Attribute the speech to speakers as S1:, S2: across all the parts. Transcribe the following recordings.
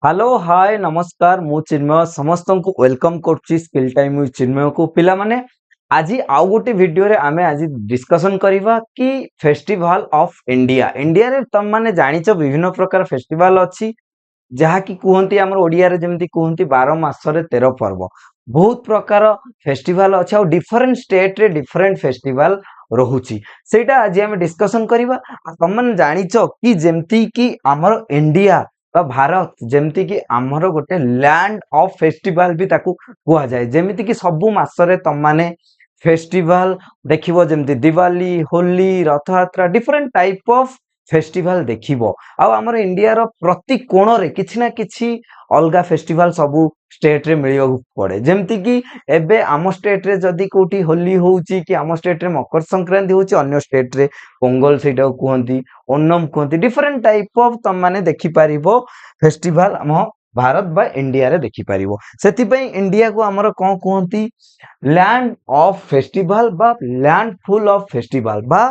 S1: Hello hi नमस्कार मु चिन्मय समस्त को वेलकम करुच्ची स्किल टाइम विथ चिन्मय को पिला माने आज आउ गोटे वीडियो रे आमे आज डिस्कशन करिवा कि फेस्टिवल ऑफ इंडिया इंडिया रे तम माने जानिचो विभिन्न प्रकार फेस्टिवल अछि जहा कि कहंती हमर ओडिया रे जेमति कहंती 12 मास रे 13 पर्व बहुत प्रकार फेस्टिवल अछि और डिफरेंट स्टेट रे डिफरेंट फेस्टिवल रहुची सेटा आज हम डिस्कशन करिवा तमन जानिचो कि जेमति कि हमर इंडिया भारत जेमती कि आमर गोटे लैंड ऑफ फेस्टिवल भी ताकू कुआ जाए जेमिति कि सबु मासरे तम माने फेस्टिवल देखिबो जेमती Diwali Holi Rathayatra different type of festival देखिबो आ हमर इंडिया रो प्रति कोण रे किछि ना किछि अलगा फेस्टिवल सबु स्टेट रे मिलियो पड़े जेमती कि एबे आम स्टेट रे जदी कोठी होली होउची कि आम स्टेट रे मकर संक्रांति होउची अन्य स्टेट रे पोंगल सेटा कहंती ओणम कहंती डिफरेंट टाइप ऑफ तम माने देखि पारिबो फेस्टिवल हम भारत बा इंडिया रे देखि पारिबो सेति पई इंडिया को हमर कोन कहंती लैंड ऑफ फेस्टिवल बा लैंड फुल ऑफ फेस्टिवल बा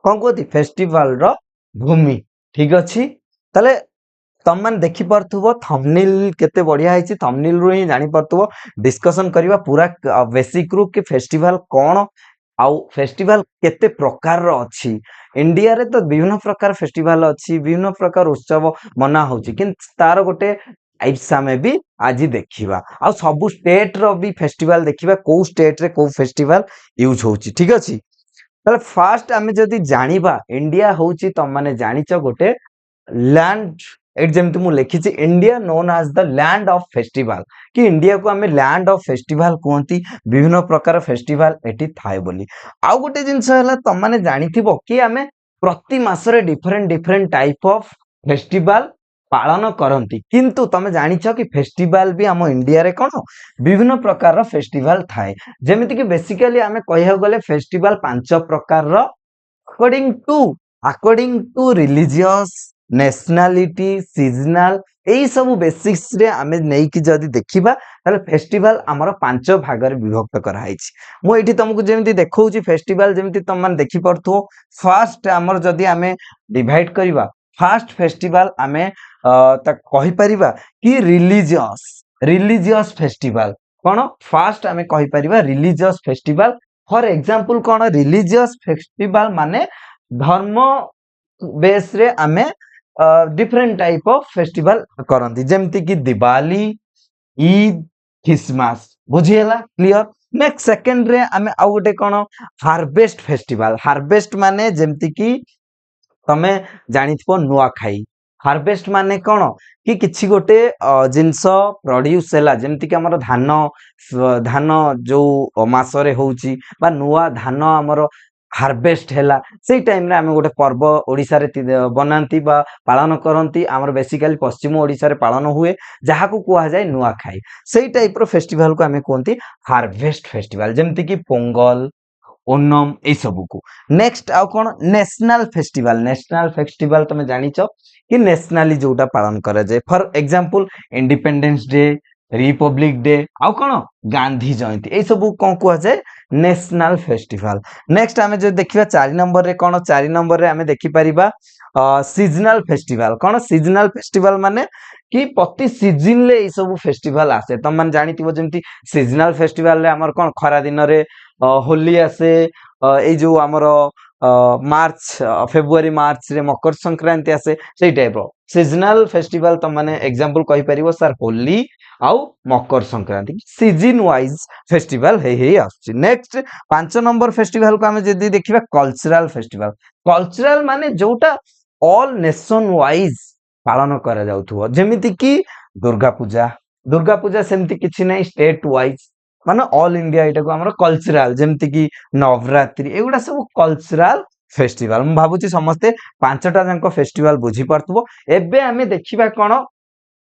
S1: कोन कहंती फेस्टिवल रो भूमि ठीक अछि तले तम मान देखि परथुबो थंबनेल केते बढ़िया हैछि थंबनेल रो ही जानि परथुबो डिस्कशन करिवा पूरा बेसिक रू कि फेस्टिवल कोन आउ फेस्टिवल केते प्रकार रो अछि इंडिया रे तो विभिन्न प्रकार फेस्टिवल अछि विभिन्न प्रकार उत्सव मना होछि किन तार गोटे टाइप्स में भी आज देखिबा आ सब स्टेट रो भी फेस्टिवल देखिबा को स्टेट रे को फेस्टिवल यूज होछि ठीक अछि तले फास्ट आमे जदी जानिबा इंडिया होछि तम माने जानिचो गोटे लैंड एट जेमति मु लिखिछि India known as the land of festival कि इंडिया को हमें लैंड ऑफ फेस्टिवल कहंती विभिन्न प्रकार फेस्टिवल एटी थाए बोली आउ गोटे जिंस हला तम माने जानिथिबो कि हमें प्रति मासरे different different type of festival पालन करंती किंतु तमे जानिछो कि फेस्टिवल भी हम इंडिया रे कोन विभिन्न प्रकार रो फेस्टिवल थाए जेमिति कि बेसिकली हमें कहिया गले फेस्टिवल पांच प्रकार रो according to religious nationality seasonal एई सब बेसिक्स रे आमे नै कि जदी देखिबा ताले फेस्टिवल हमर पांच भाग रे विभक्त करा हैछि मु एठी तुमको जेमिति देखौछि फेस्टिवल जेमिति तम मान देखि परथो फर्स्ट हमर जदी आमे डिवाइड करिबा फर्स्ट फेस्टिवल आमे त कहि परिबा कि रिलीजियस फेस्टिवल कोन फर्स्ट आमे कहि परिबा रिलीजियस फेस्टिवल फॉर एग्जांपल कोन रिलीजियस फेस्टिवल माने धर्म बेस रे आमे डिफरेंट टाइप ऑफ फेस्टिवल करंती जेमति कि दिवाली ईद क्रिसमस बुझियला क्लियर नेक्स्ट सेकंड रे आमे आ गोटे कोन हार्वेस्ट फेस्टिवल हार्वेस्ट माने जेमति कि तमे जानिथपो नुआ खाई हार्वेस्ट माने कोन कि किछि गोटे जिंस प्रोड्यूस हैला जेमति कि हमर धान जो मासरे होउची बा नुआ धान हमर हार्वेस्ट हैला सेई टाइम रे आमे गोटे पर्व ओडिसा रे बनांती बा पालन करंती हमर बेसिकली पश्चिम ओडिसा रे पालन हुए जहा को कुआ जाय नुआ खाई सेई टाइप रो फेस्टिवल को आमे कोंती हार्वेस्ट फेस्टिवल जेमति कि पोंगल ओणम ए सब को नेक्स्ट आ कोन नेशनल फेस्टिवल तमे जानिचो कि नेशनली जोटा पालन करा जाय for example independence day republic day आ कोन गांधी जयंती ए सब कोन कुआ जाय नेशनल फेस्टिवल नेक्स्ट आमे जो देखिबा 4 नंबर रे कोन 4 नंबर रे आमे देखि परिबा सीजनल फेस्टिवल कोन सीजनल फेस्टिवल माने कि प्रति सीजन ले ए सब फेस्टिवल आसे तम मन जानितिबो जेमति सीजनल फेस्टिवल रे हमर कोन खरा दिन रे होली आसे ए जो हमर मार्च फेब्रुआरी मार्च रे मकर संक्रांति आसे सेई टाइप रो सीजनल फेस्टिवल तम माने एग्जांपल कहि परिबो सर होली आउ Makar Sankranti season wise festival हे आछि नेक्स्ट 5 नंबर फेस्टिवल को हमें जदी देखिबा कल्चरल माने जोटा ऑल नेशन वाइज पालन करा जाउथुवा जेमिति कि दुर्गा पूजा सेमति किछि नै स्टेट वाइज माने ऑल इंडिया एटा को हमर कल्चरल जेमिति कि नवरात्रि एगुडा सब कल्चरल फेस्टिवल हम भाबुची समस्ते पांचटा जंक फेस्टिवल बुझी परथुबो एबे हमें देखिबा कोन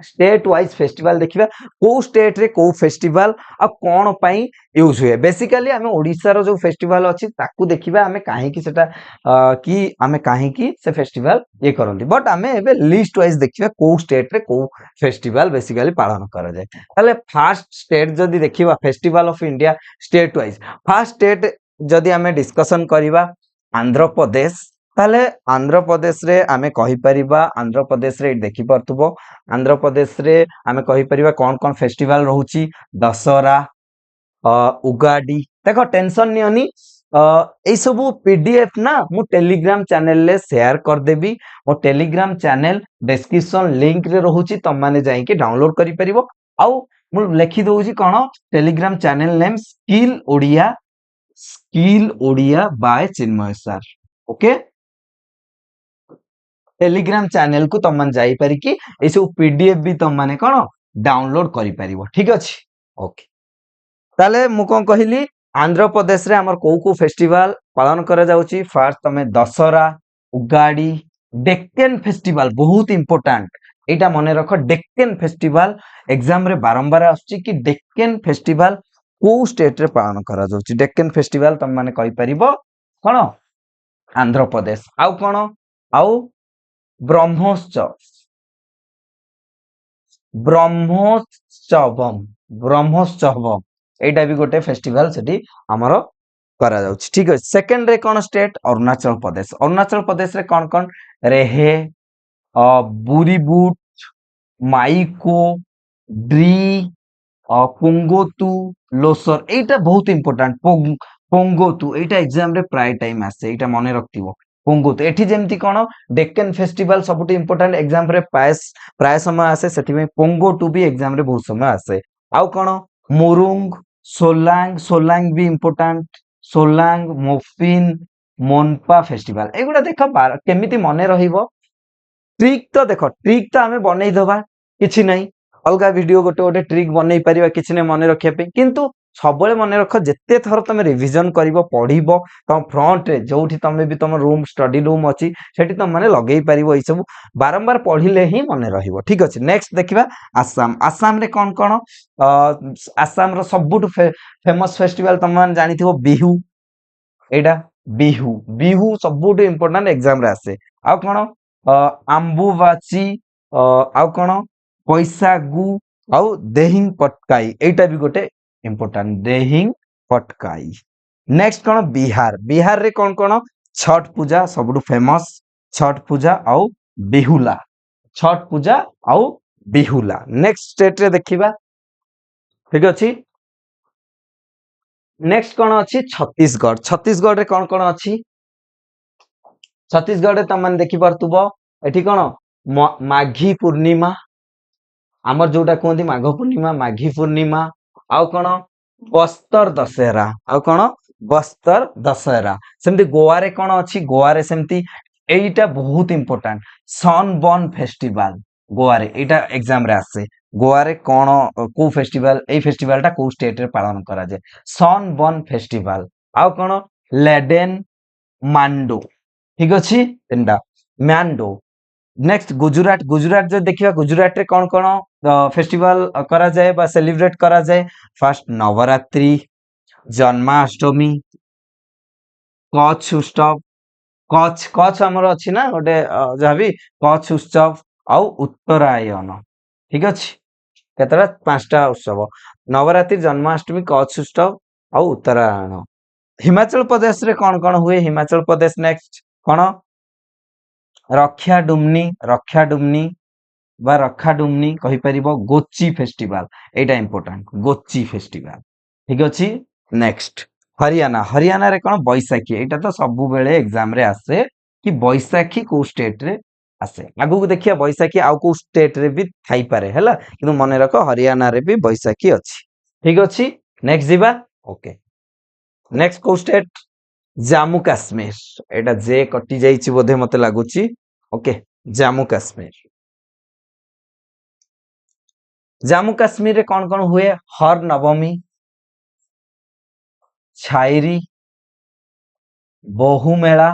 S1: स्टेट वाइज फेस्टिवल देखिबा को स्टेट रे को फेस्टिवल आ कोन पई यूज हुए बेसिकली हमें ओडिसा रो जो फेस्टिवल अछि ताकू देखिबा हमें काहे कि सेटा कि हमें काहे कि से फेस्टिवल ये करंती बट हमें एबे लिस्ट वाइज देखिबा को स्टेट रे को फेस्टिवल बेसिकली पालन करा जाय ताले फर्स्ट स्टेट जदी देखिबा festival of India state wise first state जदी हमें डिस्कशन करिबा आंध्र प्रदेश ताले आंध्र प्रदेश रे आमे कहि परिबा आंध्र प्रदेश रे देखि परतुबो आंध्र प्रदेश रे आमे कहि परिबा कोन कोन फेस्टिवल रहउची दशहरा उगाडी देखो टेंशन नियनी ए सबु पीडीएफ ना मु टेलीग्राम चैनल ले शेयर कर देबी मो टेलीग्राम चैनल डिस्क्रिप्शन लिंक रे रहउची तम माने जाई के डाउनलोड करि परिबो आउ मु लिखि दउची कोन Telegram channel name skill Odia by Chinmay sir okay Telegram channel को तुम जाई पारि कि ए सब पीडीएफ भी तुम माने कोन डाउनलोड करि परिबो ठीक अछि ओके ताले मु कोन कहिली आंध्र प्रदेश रे हमर को फेस्टिवल पालन करा जाउची फर्स्ट तमे दशहरा उगाडी डेक्कन फेस्टिवल बहुत इंपोर्टेंट एटा मने रखो डेक्कन फेस्टिवल एग्जाम रे बारंबार आछी कि डेक्कन फेस्टिवल को स्टेट रे पालन करा जाउची डेक्कन फेस्टिवल तुम माने कहि परिबो कोन आंध्र प्रदेश आउ कोन आउ ब्रह्मोत्सव ब्रह्मोत्सवम ब्रह्मोत्सवम एटा भी गोटे फेस्टिवल सेठी हमरो करा जाउची ठीक है सेकंड रे कोन स्टेट अरुणाचल प्रदेश रे कोन रेहे बुरीबुट माइको ड्री पोंगोतु लोसर एटा बहुत इंपोर्टेंट पोंगोतु एटा एग्जाम रे प्राय टाइम आसे एटा मने रखतिबो पोंगोतु एठी जेमति कोन डेक्कन फेस्टिवल सबुटी इंपोर्टेंट एग्जाम रे प्राय समय आसे सेठी में पोंगोतु भी एग्जाम रे बहुत समय आसे आउ कोन मुरुंग सोलांग भी important Solang morphine Monpa festival एगुडा देख केमिति मने रहिबो ट्रिक तो आमे बनै दबा किछि नै अलगा वीडियो गोटे ट्रिक बनै परिबा किछि नै मने रखिया पे किंतु सबले मने रख जेते थर तमे रिवीजन करिवो पढिबो तम फ्रंट रे जोठी तमे भी तम रूम स्टडी रूम अछि सेठी तम माने लगेई परिबो ई सब बारंबार पढिले ही मने रहिबो ठीक अछि नेक्स्ट देखिबा आसाम रे कोन कोन आसाम रो सबुट फेमस फेस्टिवल तम मान जानिथिबो बिहू एडा बिहू सबुट इंपोर्टेंट एग्जाम रे आसे आ कोन आंबुवाची आ कोन पैसागु आउ देहिंग पटकाई एटा भी गोटे इंपोर्टेंट देहिंग पटकाई नेक्स्ट कोन बिहार रे कोन कोन छठ पूजा सबुट फेमस छठ पूजा आउ बिहुला छठ पूजा आउ बिहुला नेक्स्ट स्टेट रे देखिबा ठीक अछि नेक्स्ट कोन अछि छत्तीसगढ़ रे कोन कोन अछि छत्तीसगढ़ रे तमन देखि परतुबो एठी कोन माघी पूर्णिमा आमर जोटा कहती माघ पूर्णिमा माघी पूर्णिमा आउ कोन बस्तर दशहरा आउ कोन बस्तर दशहरा सेमती गोवा रे कोन अछि गोवा रे सेमती एटा बहुत इंपोर्टेंट सनबर्न फेस्टिवल गोवा रे एटा एग्जाम रे आसे गोवा रे कोन को फेस्टिवल ए फेस्टिवलटा को स्टेट रे पालन करा जाय सनबर्न फेस्टिवल आउ कोन लेडेन मांडो ठीक अछि एंडा मांडो नेक्स्ट गुजरात जो देखिबा गुजरात रे कोन कोन फेस्टिवल करा जाय बा सेलिब्रेट करा जाय फर्स्ट नवरात्रि जन्माष्टमी कच्छ उत्सव कच्छ हमर अछि ना गोटे जहाबी कच्छ उत्सव आउ उत्तरायण ठीक अछि केतरा पांचटा उत्सव नवरात्रि जन्माष्टमी कच्छ उत्सव आउ उत्तरायण हिमाचल प्रदेश रे कोन कोन हुए हिमाचल प्रदेश नेक्स्ट कोन रक्षा डुमनी बा रखा डुमनी कहि परिबो गोची फेस्टिवल एटा इंपोर्टेंट गोची फेस्टिवल ठीक अछि नेक्स्ट हरियाणा रे कोन बैसाखी एटा तो सबु बेले एग्जाम रे आसे कि बैसाखी को स्टेट रे आसे आगु को देखिया बैसाखी आउ को स्टेट रे भी थाई पारे हैला किंतु मने रखो हरियाणा रे भी बैसाखी अछि ठीक अछि नेक्स्ट जीवा ओके नेक्स्ट को स्टेट जम्मू काश्मीर एटा जे कटि जाईची बोधे मते लागुची ओके जम्मू काश्मीर रे कोन कोन हुए हर नवमी छायरी बहु मेला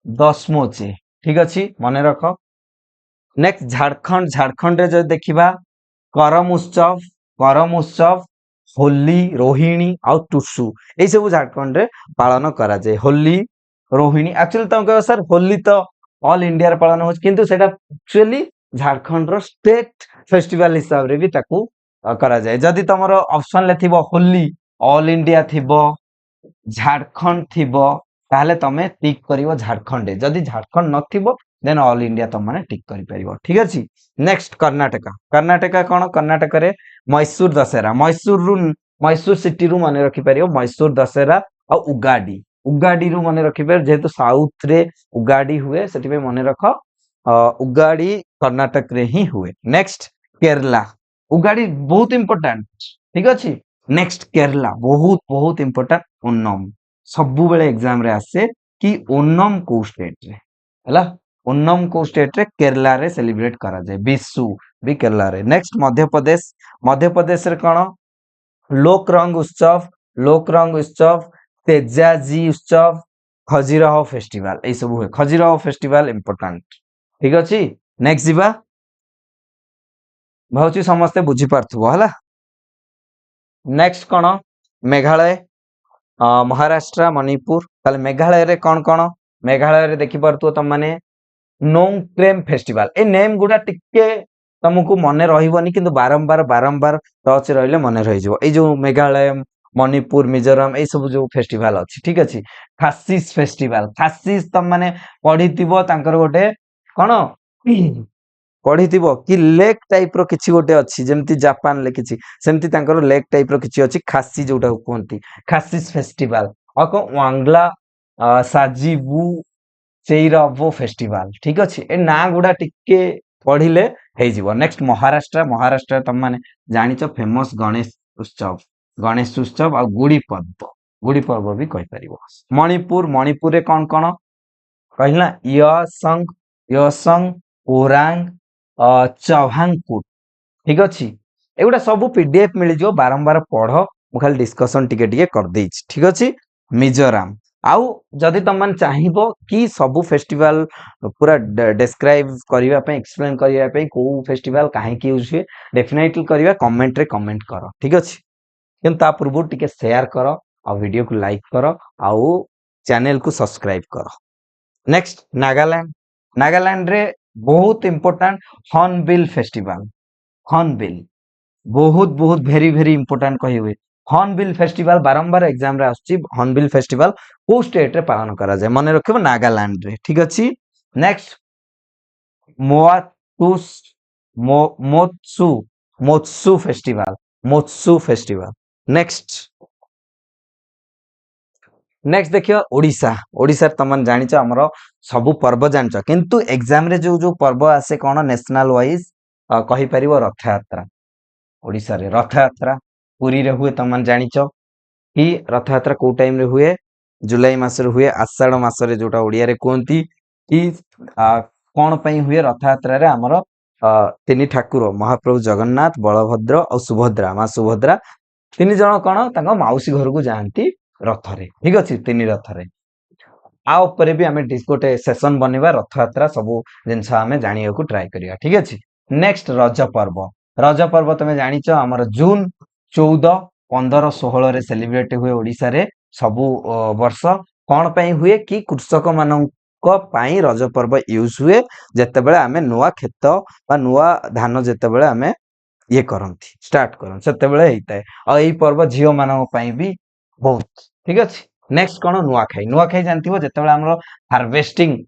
S1: दशमोचे ठीक अछि मने रखो नेक्स्ट झारखंड रे जो देखिबा करम उत्सव होली रोहिणी आउ टुसु ए सब झारखंड रे पालन करा जाय होली रोहिणी एक्चुअली तुम कह सर होली तो ऑल इंडिया रे पालन हो किंतु सेटा एक्चुअली झारखंड रो स्टेट फेस्टिवल हिसाब रे भी ताकू करा जाय जदी तमरो ऑप्शन ले थिबो होली ऑल इंडिया थिबो झारखंड थिबो ताहले तमे टिक करिवो झारखंड जदि झारखंड नथिबो देन ऑल इंडिया तुम माने टिक करि परिबो ठीक अछि। नेक्स्ट कर्नाटका कर्नाटका कोन कर्नाटक रे मैसूर दशहरा मैसूर सिटी रु माने रखि परिबो मैसूर दशहरा आ उगाडी उगाडी रु माने रखि पर जेहेतु साउथ रे उगाडी हुए सेति पे माने रख उगाडी कर्नाटक रे ही हुए। नेक्स्ट केरला उगाडी बहुत इंपोर्टेंट ठीक अछि। नेक्स्ट केरला बहुत बहुत इंपोर्टेंट ओनम सबु बेले एग्जाम रे आसे कि ओनम को स्टेट रे हला ओनम को स्टेट रे केरला रे सेलिब्रेट करा जाय बिसु भी केरला रे। नेक्स्ट मध्य प्रदेश रे कोन लोक रंग उत्सव तेजाजी उत्सव खजुराहो फेस्टिवल ए सब हुए खजुराहो फेस्टिवल इंपोर्टेंट ठीक अछि। नेक्स्ट जीवा भाउची समस्ते बुझी पारथुबो हला। नेक्स्ट कोन मेघालय महाराष्ट्र मणिपुर ताले मेघालय रे कोन मेघालय रे देखि पारथुबो तम माने नोंगक्रेम फेस्टिवल ए नेम गुडा टिके तुमको मने रहिबोनी किंतु बारंबार टच रहिले मने रहि जबो ए जो मेघालय मणिपुर मिजोरम ए सब जो फेस्टिवल अछि ठीक अछि। खासिस फेस्टिवल खासिस तम माने पढितिबो तांकर गोटे कोन पढितिबो कि लेक टाइप रो किछि गोटे अछि जेमति जापान ले किछि सेमति तांकर लेक टाइप रो किछि अछि खासी जोटा कोंती खासिस फेस्टिवल अको वांगला साजिबू चेइराबो फेस्टिवल ठीक अछि। ए ना गुडा टिके पढिले हे जिवो। नेक्स्ट महाराष्ट्र तम माने जानिचो फेमस गणेश उत्सव आ गुड़ी पर्व भी कहि परिबो। मणिपुर रे कोन कहिला यसंग ओरांग चौहानपुर ठीक अछि। एगुडा सब पीडीएफ मिल जो बारंबार पढ़ मु खाली डिस्कशन टिके कर देछि ठीक अछि। मिजोरम आउ जदि तुम मन चाहिबो कि सब फेस्टिवल पूरा डिस्क्राइब करिवा पे एक्सप्लेन करिवा पे को फेस्टिवल काहे कि यूज हुए डेफिनेटली करिवा कमेंट रे कमेंट करो ठीक अछि। किंतु ता पूर्व टिके शेयर करो आ वीडियो को लाइक करो आउ चैनल को सब्सक्राइब करो। नेक्स्ट नागालैंड रे बहुत इंपोर्टेंट हॉर्नबिल फेस्टिवल हॉर्नबिल बहुत वेरी इंपोर्टेंट कहि हुए हॉर्नबिल फेस्टिवल बारंबार एग्जाम रे आछि हॉर्नबिल फेस्टिवल को स्टेट रे पालन करा जाय मने रखिबो नागालैंड रे ठीक अछि। नेक्स्ट मोत्सु फेस्टिवल नेक्स्ट देखियो ओडिसा तमन जानिच हमरो सब पर्व जानिच किंतु एग्जाम रे जो पर्व आसे कोन नेशनल वाइज कहि परिबो रथ यात्रा ओडिसा रे रथ यात्रा पुरी रे हुए तमन जानिच कि रथ यात्रा को टाइम रे हुए जुलाई मास रे हुए आषाढ़ मास रे जोटा ओडिया रे कोंती कि कोन पई हुए रथ यात्रा रे हमरो तिनि ठाकुर महाप्रभु जगन्नाथ बलभद्र और सुभद्रा मां सुभद्रा तीन जन कोन तांको माउसी घर को जानती रथ रे ठीक अछि तीन रथ रे आ ऊपर भी हमें गोटे सेशन बनेबा रथ यात्रा सब जिनस हमें जानिया को ट्राई करिया ठीक अछि। नेक्स्ट रज पर्व तमे जानिच हमर जून 14 15 16 रे सेलिब्रेट हुए ओडिसा रे सब वर्ष कोन पई हुए कि कृषक मानक पई रज पर्व यूज हुए जते बेले हमें नुवा खेत बा नुवा धान जते बेले हमें ये करंती स्टार्ट करन सेते बेले हेइताय आ एई पर्व झियो मानक पई भी बहुत ठीक अछि। नेक्स्ट कोन नुआखाई जानथिबो जते बेले हमरो हार्वेस्टिंग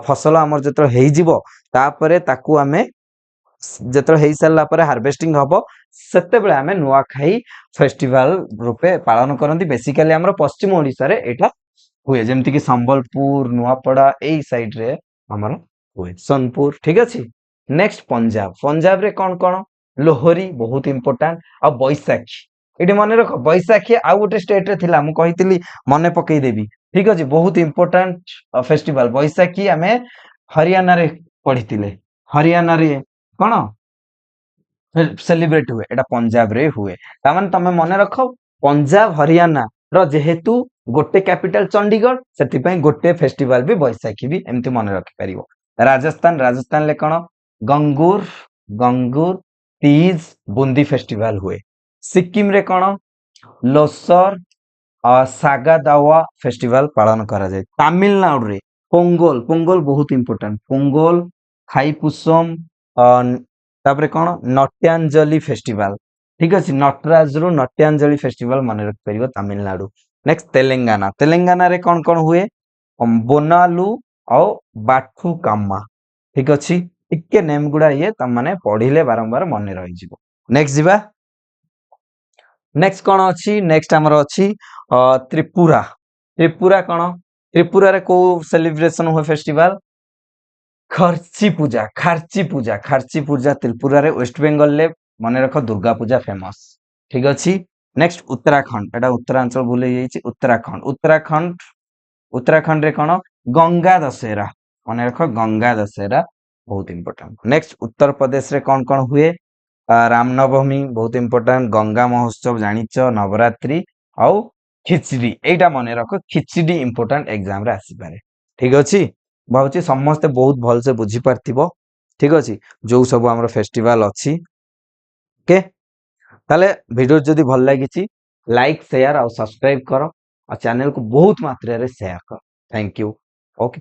S1: फसल हमर जते हेइ जिवो तापरे ताकू हमें जते हेइ साला परे हार्वेस्टिंग हबो सेते बेले हमें नुआखाई फेस्टिवल रूपे पालन करंती बेसिकली हमरो पश्चिम ओडिसा रे एटा हुए जेमति कि संबलपुर नुआपड़ा एई साइड रे हमरो हुए सोनपुर ठीक अछि। नेक्स्ट पंजाब रे कोन लोहरी बहुत इंपोर्टेंट आ बैसाखी एटी मने रख बैसाखी आ गोटे स्टेट रे थिला मु कहितली मने पकई देबी ठीक अछि बहुत इंपोर्टेंट फेस्टिवल बैसाखी हमें हरियाणा रे पढ़ितिले हरियाणा रे कोन सेलिब्रेट हुए एटा पंजाब रे हुए तामान तमे मने रख पंजाब हरियाणा रो जेहेतु गोटे कैपिटल चंडीगढ़ सेति पई गोटे फेस्टिवल भी बैसाखी भी एमति मने रखि परिबो। राजस्थान ले कोन गंगूर तीज बूंदी फेस्टिवल हुए। सिक्किम रे कोन लोसर सागा दावा फेस्टिवल पालन करा जाय। तमिलनाडु रे पोंगल बहुत इंपोर्टेंट पोंगल खाईपुसम तापरे कोन नट्यांजलि फेस्टिवल ठीक अछि नटराज रो नट्यांजलि फेस्टिवल मने रख परिबो तमिलनाडु। नेक्स्ट तेलंगाना रे कोन हुए ବୋନାଲୁ ଆଉ ବାଠୁକାମା। ଠିକ ଅଛି, ଟିକେ ନେମ୍ ଗୁଡା ତମ ମାନେ ପଢିଲେ ବାରମ୍ବାର ମନେ ରହିଯିବ। ନେକ୍ସଟ ଯିବା। ନେକ୍ସଟ କଣ ଅଛି? ନେକ୍ସଟ ଆମର ଅଛି ତ୍ରିପୁରା। ତ୍ରିପୁରା କଣ? ତ୍ରିପୁରାରେ କୋଉ ସେଲିବ୍ରେସନ ହୁଏ ଫେଷ୍ଟିଭାଲ? ଖର୍ଚି ପୂଜା। ଖାର୍ଚି ପୂଜା ତ୍ରିପୁରାରେ। ୱେଷ୍ଟ ବେଙ୍ଗଲରେ ମନେ ରଖ ଦୁର୍ଗା ପୂଜା ଫେମସ। ଠିକ ଅଛି। ନେକ୍ସଟ ଉତ୍ତରାଖଣ୍ଡ। ଏଟା ଉତ୍ତରାଞ୍ଚଳ ଭୁଲ ହେଇଯାଇଛି। ଉତ୍ତରାଖଣ୍ଡରେ କଣ? ଗଙ୍ଗା ଦଶହରା। ମନେ ରଖ ଗଙ୍ଗା ଦଶହରା ବହୁତ ଇମ୍ପୋର୍ଟାଣ୍ଟ। ନେକ୍ସଟ ଉତ୍ତରପ୍ରଦେଶରେ କଣ କଣ ହୁଏ? ରାମନବମୀ ବହୁତ ଇମ୍ପୋର୍ଟାଣ୍ଟ। ଗଙ୍ଗା ମହୋତ୍ସବ ଜାଣିଛ, ନବରାତ୍ରି ଆଉ ଖିଚଡି। ଏଇଟା ମନେ ରଖ, ଖିଚଡି ଇମ୍ପୋର୍ଟାଣ୍ଟ ଏକ୍ସାମ ରେ ଆସିପାରେ। ଠିକ ଅଛି, ଭାବୁଛି ସମସ୍ତେ ବହୁତ ଭଲସେ ବୁଝିପାରିଥିବ। ଠିକ ଅଛି, ଯୋଉ ସବୁ ଆମର ଫେଷ୍ଟିଭାଲ ଅଛି। ଓକେ, ତାହେଲେ ଭିଡିଓ ଯଦି ଭଲ ଲାଗିଛି ଲାଇକ୍ ସେୟାର ଆଉ ସବସ୍କ୍ରାଇବ କର, ଆଉ ଚ୍ୟାନେଲକୁ ବହୁତ ମାତ୍ରାରେ ସେୟାର କର। Thank you. ଓକେ।